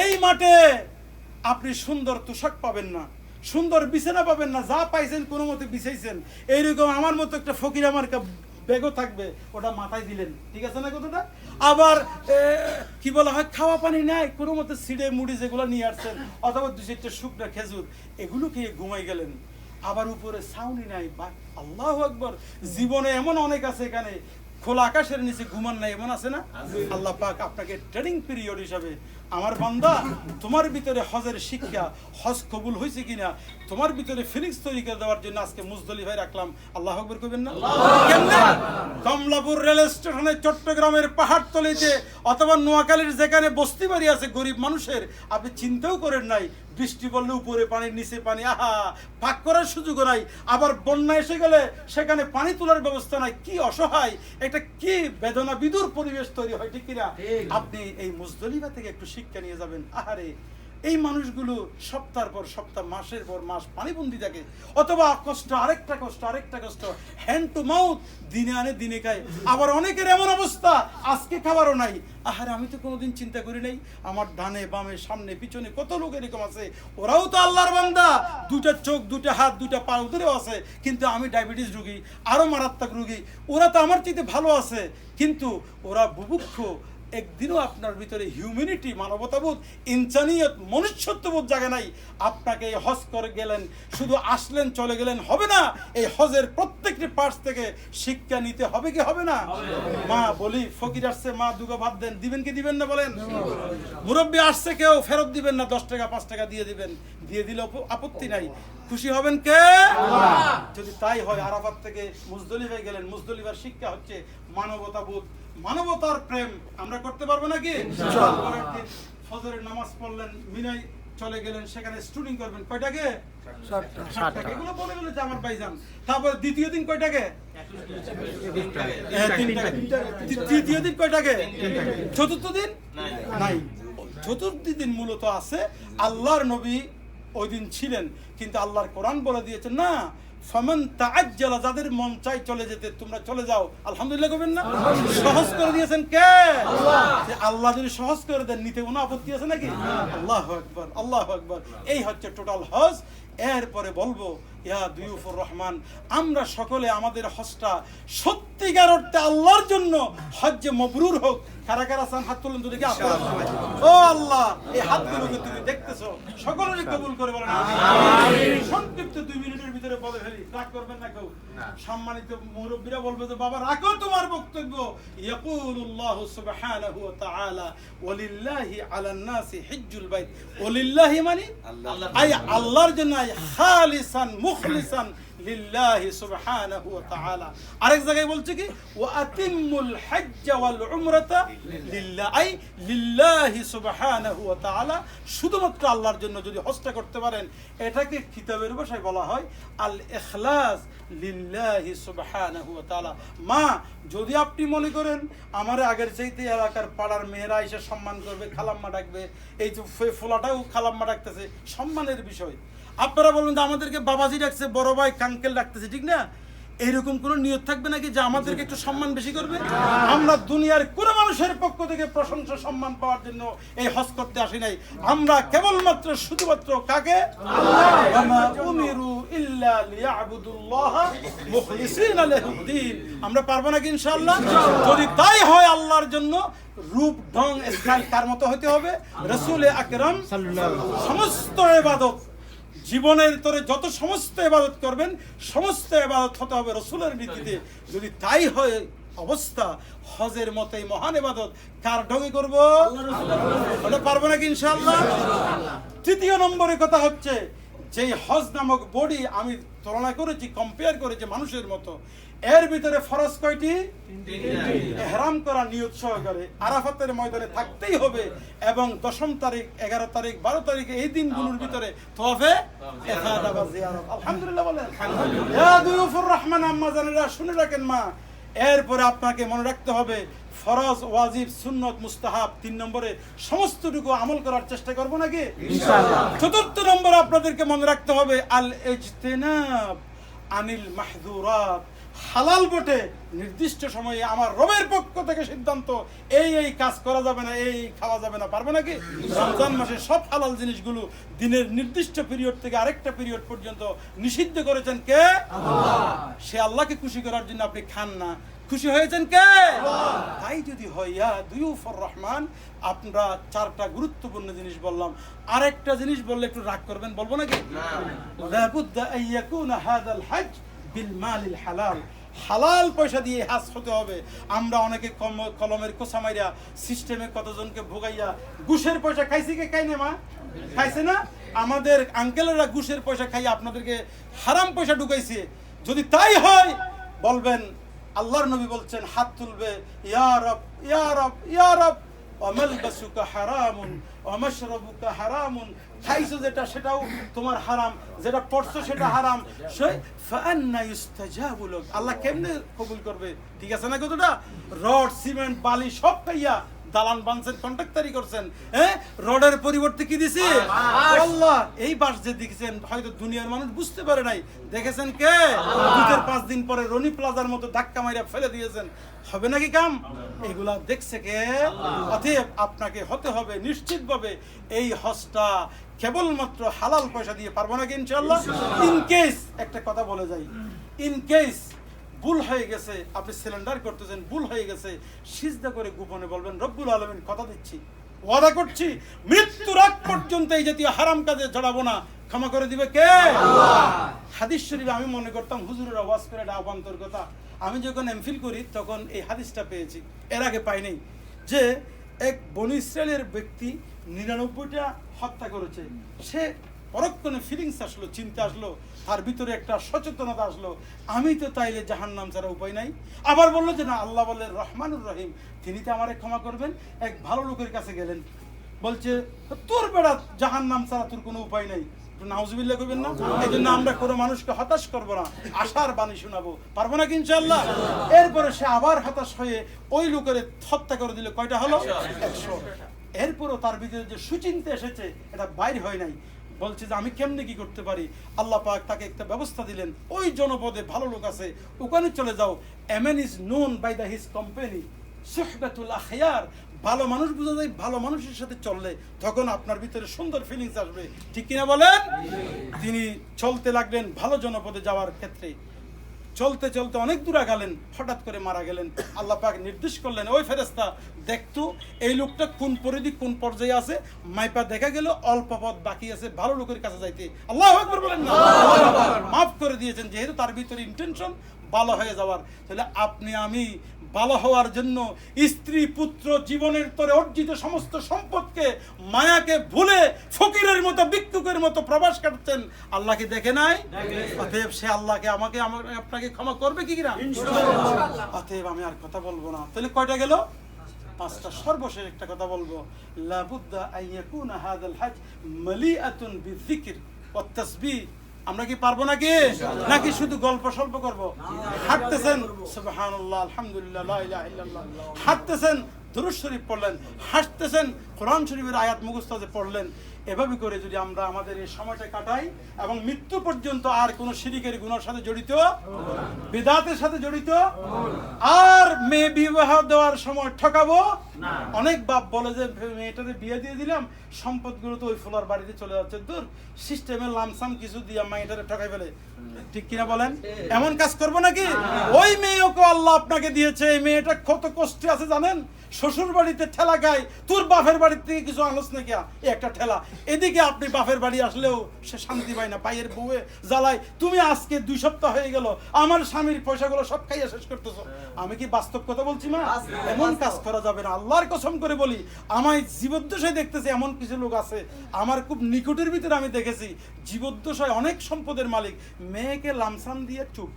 B: এই মাঠে আপনি সুন্দর তোষক পাবেন না, সুন্দর বিছানা পাবেন না, যা পাইছেন কোনো মতে বিছাইছেন। এইরকম আমার মতো একটা ফকির আমার ব্যাগও থাকবে, ওটা মাথায় দিলেন, ঠিক আছে না কথাটা? আবার কি বলা হয়, খাওয়া পানি নাই, কোনো মতে সিঁড়ে মুড়ি যেগুলো নিয়ে আসছেন, অথবা 2-4টা শুকনা খেজুর, এগুলো খেয়ে ঘুমাই গেলেন। আবার উপরে ছাউনি নাই, বা আল্লাহু আকবার। জীবনে এমন অনেক আছে এখানে খোলা আকাশের নিচে ঘুমান নাই, এমন আছে না? আল্লাহ পাক আপনাকে ট্রেনিং পিরিয়ড হিসাবে, আমার বান্দা তোমার ভিতরে হজের শিক্ষা, হজ কবুল হয়েছে কিনা তোমার ভিতরে ফিলিংস তৈরি করে দেওয়ার জন্য আজকে মুজদালিফায় রাখলাম। আল্লাহু আকবার কইবেন না? কেমনে? কমলাপুর রেল স্টেশনে, চট্টগ্রামের পাহাড়তলিতে, অথবা নোয়াখালীর যেখানে বস্তি বাড়ি আছে গরিব মানুষের, আপনি চিন্তাও করেন নাই বৃষ্টি পড়লে উপরে পানি, নিচে পানি, আহা, পাক করার সুযোগ নাই। আবার বন্যা এসে গেলে সেখানে পানি তোলার ব্যবস্থা নাই, কি অসহায় একটা, কি বেদনা বিদুর পরিবেশ তৈরি হয়, ঠিক কিনা? আপনি এই মুজদালিফা থেকে একটু শিক্ষা নিয়ে যাবেন। আহারে, এই মানুষগুলো সপ্তাহের পর সপ্তাহ, মাসের পর মাস পানিবন্দি থাকে, অথবা কষ্ট, আরেকটা কষ্ট, আরেকটা কষ্ট, হ্যান্ড টু মাউথ, দিনে আনে দিনে খায়। আবার অনেকের এমন অবস্থা আজকে খাবারও নাই। আহারে, আমি তো কোনোদিন চিন্তা করি নাই আমার ডানে বামে সামনে পিছনে কত লোক এরকম আছে, ওরাও তো আল্লাহর বান্দা, 2টা চোখ, 2টা হাত, 2টা পা ওদেরও আছে, কিন্তু আমি ডায়াবেটিস রোগী, আরো মারাত্মক রোগী, ওরা তো আমার চাইতে ভালো আছে, কিন্তু ওরা বুভুক্ষ। একদিনও আপনার ভিতরে হিউম্যানিটি, মানবতাবোধ, ইনসানিয়ত, মনুষ্যত্ববোধ জাগে নাই। আপনাকে এই হজ করে গেলেন, শুধু আসলেন চলে গেলেন হবে না, এই হজের প্রত্যেকটি পার্টস থেকে শিক্ষা নিতে হবে কি হবে না? মা বলি, ফকির আসছে, মা দুগো ভাত দেন, দিবেন কি দিবেন না বলেন? মুরব্বী আসছে, কেউ ফেরত দিবেন না, 10 টাকা 5 টাকা দিয়ে দিবেন, দিয়ে দিলে আপত্তি নাই। খুশি হবেন কে? যদি তাই হয়, আরাফাত থেকে মুজদালিফায় গেলেন, মুজদালিফার শিক্ষা হচ্ছে মানবতাবোধ, মানবতার প্রেম। আমরা করতে পারবো নাকি? পরের দিন ফজরের নামাজ পড়লেন, মিনায় চলে গেলেন, সেখানে স্টুডিং করবেন কয়টাকে? 7 টাকা। এগুলো বলে গেলে যে আমার ভাইজান। তারপর দ্বিতীয় দিন কয়টাকে? 3 টাকা। তৃতীয় দিন কয়টাকে? চতুর্থ দিন নাই। চতুর্থ দিন মূলত আছে, আল্লাহর নবী ওই দিন ছিলেন, কিন্তু আল্লাহর কোরআন বলে দিয়েছে না, ফামান তাআজ্জালা, যাদের মন চাই চলে যেতে তোমরা চলে যাও। আলহামদুলিল্লাহ কবেন না? সহজ করে দিয়েছেন কে? আল্লাহ যদি সহজ করে দেন, নিতে কোনো আপত্তি আছে নাকি? আল্লাহু আকবার, আল্লাহু আকবার। এই হচ্ছে টোটাল হজ। এরপরে বলবো ইয়া দুয়ুফুর রহমান, আমরা সকলে আমাদের হজটা সত্যিকার অর্থে আল্লাহর জন্য হজ্জে মবরুর হোক। কারা কারা চান হাত তুলুন তো দেখি আপনারা সবাই। ও আল্লাহ, এই হাতগুলোকে তুমি দেখতেছো, সকলেরই কবুল করে বলেন আমিন। সংক্ষিপ্ত 2 মিনিটের ভিতরে বলে ফেলি, রাগ করবেন না কেউ। সম্মানিত মুরব্বীরা বলবে যে বাবা রাখো তোমার বক্তব্য। ইয়াকুলুল্লাহু সুবহানাহু ওয়া তাআলা ওয়ালিল্লাহি আলান নাসি হিজ্জুল বাইত। ওয়ালিল্লাহি মানে আল্লাহ, আই আল্লাহর জন্য, আই খালিসান মুখলিসান লিল্লাহি সুবহানাহু ওয়া তাআলা। আরেক জায়গায় বলছে কি ওয়া আতিম্মুল হজ্জ ওয়াল উমরাতা লিল্লাহ, আই লিল্লাহি সুবহানাহু ওয়া তাআলা, শুধুমাত্র আল্লাহর জন্য যদি হজটা করতে পারেন, এটাকে কিতাবের ভাষায় বলা হয় আল ইখলাস লিল্লাহি সুবহানাহু ওয়া তাআলা। মা, যদি আপনি মনে করেন আমার আগের চাইতে এলাকার পাড়ার মেয়েরা এসে সম্মান করবে, খালাম্মা ডাকবে, এই যে ফোলাটাও খালাম্মা ডাকতেছে, সম্মানের বিষয়। আপনারা বলবেন যে আমাদেরকে বাবাজি ডাকছে, বড় ভাই কাঙ্কেল ডাকতেছে, ঠিক না? এইরকম কোন নিয়ত থাকবে নাকি যে আমাদেরকে একটু সম্মান বেশি করবে? আমরা দুনিয়ার কোন মানুষের পক্ষ থেকে প্রশংসা সম্মান পাওয়ার জন্য এই হজ করতে আসি নাই। আমরা কেবলমাত্র শুধুমাত্র কাকে? ওয়ামা উমিরু ইল্লা লিয়াবুদুল্লাহ মুখলিসিনা লাহুদ্দিন। আমরা পারবো নাকি ইনশাআল্লাহ? যদি তাই হয় আল্লাহর জন্য, রূপ ঢং স্টাইল কার মতো হতে হবে? রাসূল আকরাম সমস্ত ইবাদত জীবনের তরে যত সমস্ত ইবাদত করবেন, সমস্ত ইবাদত হতে হবে রাসূলের নীতিতে। যদি তাই হয় অবস্থা, হজের মতোই মহান ইবাদত কার ঢঙে করব? আমরা পারবো নাকি ইনশাআল্লাহ? তৃতীয় নম্বরের কথা হচ্ছে, যেই হজ নামক বডি আমি তুলনা করেছি, কম্পেয়ার করেছি মানুষের মতো, এর ভিতরে ফরজ কয়টি? ইহরাম করা নিয়ত সহকারে আরাফাতের ময়দানে থাকতেই হবে, এবং 10 তারিখ, 11 তারিখ, 12 তারিখে এই দিনগুলোর ভিতরে তওয়াফে ইফাদা বা জিয়ারত। আলহামদুলিল্লাহ বলেন। ইয়া দুয়ুফুর রহমান আম্মা জানেরা শুনে রাখেন মা। এরপরে আপনাকে মনে রাখতে হবে ফরজ, ওয়াজিব, সুন্নত, মুস্তাহাব, 3 নম্বরে সমস্তটুকু আমল করার চেষ্টা করব নাকি ইনশাআল্লাহ। 4th নম্বরে আপনাদেরকে মনে রাখতে হবে আল ইজতিনাব আনিল মাহযুরাত। হালাল বটে, নির্দিষ্ট সময়ে আমার রবের পক্ষ থেকে সিদ্ধান্ত, এই এই কাজ করা যাবে না, এই খাওয়া যাবে না, পারবো নাকি? রমজান মাসে সব হালাল জিনিসগুলো দিনের নির্দিষ্ট পিরিয়ড থেকে আরেকটা পিরিয়ড পর্যন্ত নিষিদ্ধ করেছেন কে? আল্লাহ। সে আল্লাহকে খুশি করার জন্য আপনি খান না, খুশি হয়েছেন কে? আল্লাহ। তাই যদি হয় ইয়া দুয়ুফুর রহমান, আমরা 4টা গুরুত্বপূর্ণ জিনিস বললাম। আরেকটা জিনিস বললে একটু রাগ করবেন, বলবো নাকি? লাবুদ্দা আইয়াকুনা হাযাল হজ বিল মালিল হালাল। হালাল পয়সা দিয়ে হাজ হতে হবে। আমরা অনেকে কলমের কোসা মাইরা সিস্টেমে কতজনকে ভোগাইয়া ঘুষের পয়সা খাইছি কে? খাই না মা? খাইছে না? আমাদের আঙ্কেলেরা ঘুষের পয়সা খাইয়া আপনাদেরকে হারাম পয়সা ঢুকাইছে। যদি তাই হয় বলবেন, আল্লাহর নবী বলছেন, হাত তুলবে, ইয়া রব ইয়া রব ইয়া রব, ওয়ামালবাসুকা হারামুন ওয়ামাশরাবুকা হারামুন। খাইছো যেটা সেটাও তোমার হারাম, যেটা পড়ছো সেটা হারাম। ফাআন্না ইউস্তাজাবু লাক, আল্লাহ কেমনে কবুল করবে? ঠিক আছে না কথাটা? রড, সিমেন্ট, বালি সব খাইয়া দালান বানছেন, কন্ট্রাক্টারি করছেন, হ্যাঁ? রডের পরিবর্তে কি দিছি? আল্লাহ। এই বাস যে দেখেছেন, হয়তো দুনিয়ার মানুষ বুঝতে পারে নাই, দেখেছেন কে? 2-5 দিন পরে রনি প্লাজার মতো ধাক্কা মাইরা ফেলে দিয়েছেন। হবে নাকি কাম? এগুলা দেখছে কে? অতএব আপনাকে হতে হবে নিশ্চিতভাবে এই হজটা কেবলমাত্র হালাল পয়সা দিয়ে। পারবো নাকি ইনশাআল্লাহ? ইন কেস একটা কথা বলে যাই, ইন কেস ভুল হয়ে গেছে, আপনি সিলিন্ডার করতেছেন, ভুল হয়ে গেছে, সিজদা করে গোপনে বলবেন, রব্বুল আলামিন কথা দিচ্ছি, ওয়াদা করছি, মৃত্যুর আগ পর্যন্ত এই জাতীয় হারাম কাজে জড়াবো না। ক্ষমা করে দিবে কে? আল্লাহ। হাদিস শরীফে আমি মনে করতাম হুজুরের ওয়াজ করে এটা আবান্তর কথা। আমি যখন এমফিল করি তখন এই হাদিসটা পেয়েছি, এর আগে পাইনি, যে এক বনী ইসরায়েলের ব্যক্তি 99টা হত্যা করেছে। সে পরক্ষণে ফিলিংস আসলো, চিন্তা আসলো, তার ভিতরে একটা সচেতনতা আসলো, আমি তো তাইলে জাহান্নাম ছাড়া উপায় নাই। আবার বললো যে না, আল্লাহ বলে রহমানুর রহিম, তিনি তো আমারে ক্ষমা করবেন। এক ভালো লোকের কাছে গেলেন, বলছে তোর বেড়া জাহান্নাম ছাড়া তোর কোনো উপায় নাই। নাউজুবিল্লাহ কইবেন না? এই জন্য আমরা কোনো মানুষকে হতাশ করবো না, আশার বাণী শোনাবো। পারবো নাকি ইনশাআল্লাহ? এরপরে সে আবার হতাশ হয়ে ওই লোকের হত্যা করে দিলে কয়টা হলো? 100। এরপরও তার ভিতরে যে সুচিন্তা এসেছে, এটা বাইরে হয় নাই। বলছে যে আমি কেমনে কি করতে পারি? আল্লাহ পাক তাকে একটা ব্যবস্থা দিলেন, ওই জনপদে ভালো লোক আছে, ওখানে চলে যাও। MN is known by the his company, সুহবাতুল আখিয়ার, ভালো মানুষ বোঝা যায় ভালো মানুষের সাথে চললে, তখন আপনার ভিতরে সুন্দর ফিলিংস আসবে, ঠিক কিনা বলেন? তিনি চলতে লাগলেন ভালো জনপদে যাওয়ার ক্ষেত্রে। চলতে চলতে অনেক দূর গেলেন, হঠাৎ করে মারা গেলেন। আল্লাহ পাক নির্দেশ করলেন, ওই ফেরেশতা দেখতো এই লোকটা কোন পরিধি কোন পর্যায়ে আছে, মাইপা দেখা গেল অল্প পথ বাকি আছে ভালো লোকের কাছে যাইতে। আল্লাহু আকবার বলেন না? মাফ করে দিয়েছেন, যেহেতু তার ভিতরে ইন্টেনশন ভালো হয়ে যাওয়ার। তাহলে আপনি আমি ভালো হওয়ার জন্য স্ত্রী পুত্র জীবনের তরে অর্জিত সমস্ত সম্পদকে মায়াকে ভুলে ফকিরের মতো ভিক্ষুকের মতো প্রবাস কাটছেন, আল্লাহকে দেখে নাই? অতএব সে আল্লাহকে আমাকে আপনাকে ক্ষমা করবে কি কিনা? অতএব আমি আর কথা বলবো না। তাহলে কয়টা গেল? 5টা। সর্বশেষ একটা কথা বলবো, লাবুদ্দা আইয়াকুনা হাযাল হজ মালিআতুন বিযিকর ওয়াত তাসবিহ। আমরা কি পারবো নাকি শুধু গল্প স্বল্প করব? হাঁটতেছেন সুবহানাল্লাহ আলহামদুলিল্লাহ লা ইলাহা ইল্লাল্লাহ, হাঁটতেছেন দুরূদ শরীফ পড়লেন, হাঁটতেছেন কোরআন শরীফের আয়াত মুখস্থ পড়লেন। এভাবে করে যদি আমরা আমাদের এই সময়টা কাটাই এবং মৃত্যু পর্যন্ত আর কোনো শিরকের গুনার সাথে জড়িত, বিদআতের সাথে জড়িত, আর মেয়ে বিবাহ দেওয়ার সময় ঠকাবো না। অনেক বাপ বলে যে মেয়েটাকে বিয়ে দিয়ে দিলাম, সম্পদগুলো তো ওই ফুলার বাড়িতে চলে যাচ্ছে, দূর সিস্টেমে লামসাম কিছু দিয়ে মেয়েটাকে ঠকাই ফেলে, ঠিক কিনা বলেন? এমন কাজ করবো নাকি? ওই মেয়েকে আল্লাহ আপনাকে দিয়েছে, এই মেয়েটা কত কষ্টে আছে জানেন? শ্বশুর বাড়িতে ঠেলা খায়, তোর বাপের বাড়ির থেকে কিছু আনস নাকি একটা ঠেলা। এদিকে আপনি বাপের বাড়ি আসলেও সে শান্তি পায় না, পায়ের বউয়ে জ্বালায়, তুমি আজকে 2 সপ্তাহ হয়ে গেল আমার স্বামীর পয়সাগুলো সব খাইয়া শেষ করতেছো। আমি কি বাস্তব কথা বলছি না? এমন কাজ করা যাবে না। আল্লাহর কসম করে বলি, আমায় জীবদ্দশায় দেখতেছি এমন কিছু লোক আছে, আমার খুব নিকটের ভিতরে আমি দেখেছি, জীবদ্দশায় অনেক সম্পদের মালিক, মেয়েকে লামসাম দিয়ে চুপ,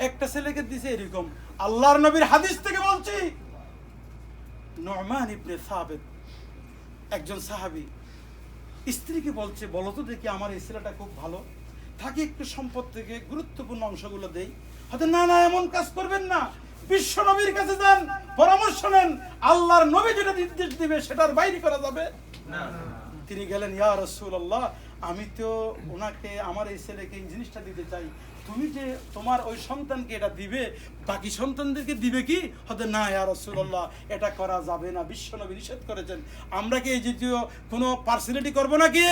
B: একটা ছেলেকে দিছে এরকম। আল্লাহর নবীর হাদিস থেকে বলছি, নুমান ইবনে সাবিত একজন সাহাবী স্ত্রীকে বলছে, বলো তো দেখি আমার এই ছেলেটা খুব ভালো, তাকে একটু সম্পদ থেকে গুরুত্বপূর্ণ অংশগুলো দেই। হয়তো না না এমন কাজ করবেন না, বিশ্ব নবীর কাছে যান, পরামর্শ নেন, আল্লাহর নবী যেটা নির্দেশ দিবে সেটার বাইরে করা যাবে না। তিনি গেলেন, ইয়া রাসূলুল্লাহ, আমি তো ওনাকে আমার এই ছেলেকে এই জিনিসটা দিতে চাই, তুমি যে তোমার ওই সন্তানকে এটা দিবে, বাকি সন্তানদেরকে দিবে কি? হয়তো না ইয়া রাসূলুল্লাহ, এটা করা যাবে না, বিশ্বনবী নিষেধ করেছেন। আমরা কি এই জাতীয় কোনো পার্সিয়ালিটি করবো নাকি?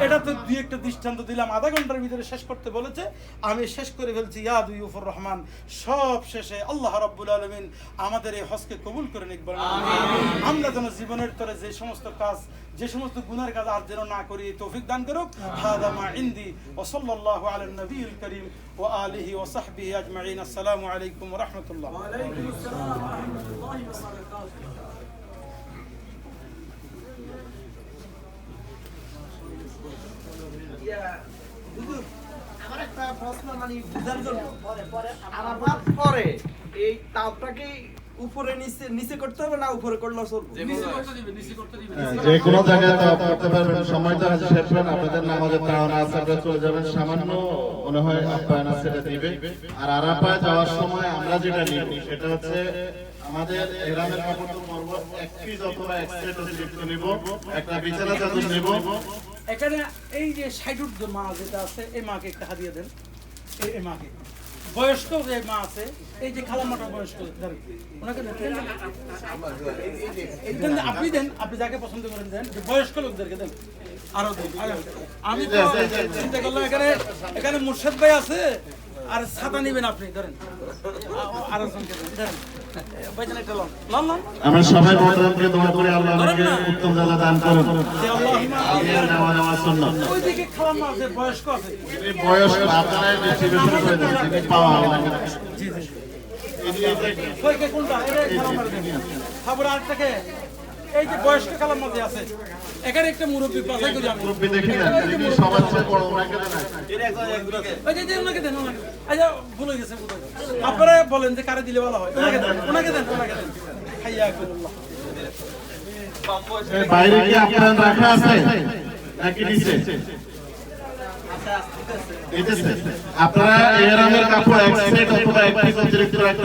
B: এটা তো দুই একটা দৃষ্টান্ত দিলাম, আধা ঘন্টার ভিতরে শেষ করতে বলেছে, আমি শেষ করে ফেলছি। ইয়া দুইফুর রহমান, সব শেষে আল্লাহ রাব্বুল আলামিন আমাদের এই হজকে কবুল করে নিক, বলেন আমিন। আমরা যেন জীবনের তরে যে সমস্ত কাজ, যে সমস্ত গুনার কাজ আর যেন না করি, তৌফিক দান করুক। হাদা মা ইনদি ওয়া সাল্লাল্লাহু আলা নবিয়িল কারীম ওয়া আলিহি ওয়া সাহবিহি আজমাইন। আসসালামু আলাইকুম ওয়া রাহমাতুল্লাহ। ওয়া আলাইকুম আসসালাম ওয়া রাহমাতুল্লাহি ওয়া বারাকাতুহু।
D: আমার একটা প্রশ্ন, মানে বুঝার জন্য, আরাফাত পরে এই তাওটাকে উপরে নিচে করতে হবে না উপরে করলে চলবে?
A: যে কোনো জায়গায় তাও করতে পারবেন। সময়টা শেষ হবেন, আপনাদের নামাজের তাওনা আছে, আপনারা চলে যাবেন। সামান্য মনে হয় আপ্যায়ন আছে, সেটা দিবে। আর আরাফায় যাওয়ার সময় আমরা যেটা নিব সেটা হচ্ছে আমাদের ইহরামের কাপড় তো পরব, এক পিস অথবা এক সেট লিখতে নিব, একটা বিছানা চাদর নিব।
B: এখানে এই যে সাইডুর যে মা যেটা আছে, এই মাকে একটা হাদিয়া দেন। এই মাকে বয়স্ক যে মা আছে, এই যে খালাম্মাটা বয়স্ক, ওনাকে দেন, আপনি দেন, আপনি যাকে পছন্দ করেন দেন, যে বয়স্ক লোকদেরকে দেন, আরো দেন। আমি তো চিন্তা করলাম এখানে মুর্শেদ ভাই আছে, আর ছাতা নিবেন আপনি, ধরেন আরো জনকে দেন।
A: আমরা সবাই মোহতারামকে দোয়া করি, আল্লাহ আমাকে উত্তম জাযা দান করুন। আল্লাহ নেওয়া সুন্নাত।
B: ওইদিকে খালাম্মা আছে, বয়স্ক আছে,
A: এই বয়স আপনারাই ডিস্ট্রিবিউশন করে দেন, যিনি পাওয়া হবে।
B: জি জি। কইকে কোনটা? এটা খালাম্মার দেন। খাবার আরেকটাকে, এই যে বয়স্ক খালাম্মা যে আছে, এখানে একটা মুরব্বি পাশাই করি আমি।
A: মুরব্বি দেখি না, যিনি সবার চেয়ে বড় ওনাকে দেন।
B: ওই যে ওনাকে দেন, ওনাকে। আচ্ছা ভুলে গেছে, আপনারা বলেন যে কারে দিলে ভালো হয়। ওনাকে দেন, ওনাকে দেন, ওনাকে দেন। হাইয়াকুল্লাহ।
A: এই বাইরে কি আপনার রাখা আছে নাকি নিচে? আপনারা ইহরামের কাপড় এক সেট অথবা এক পিস অতিরিক্ত রাখবেন।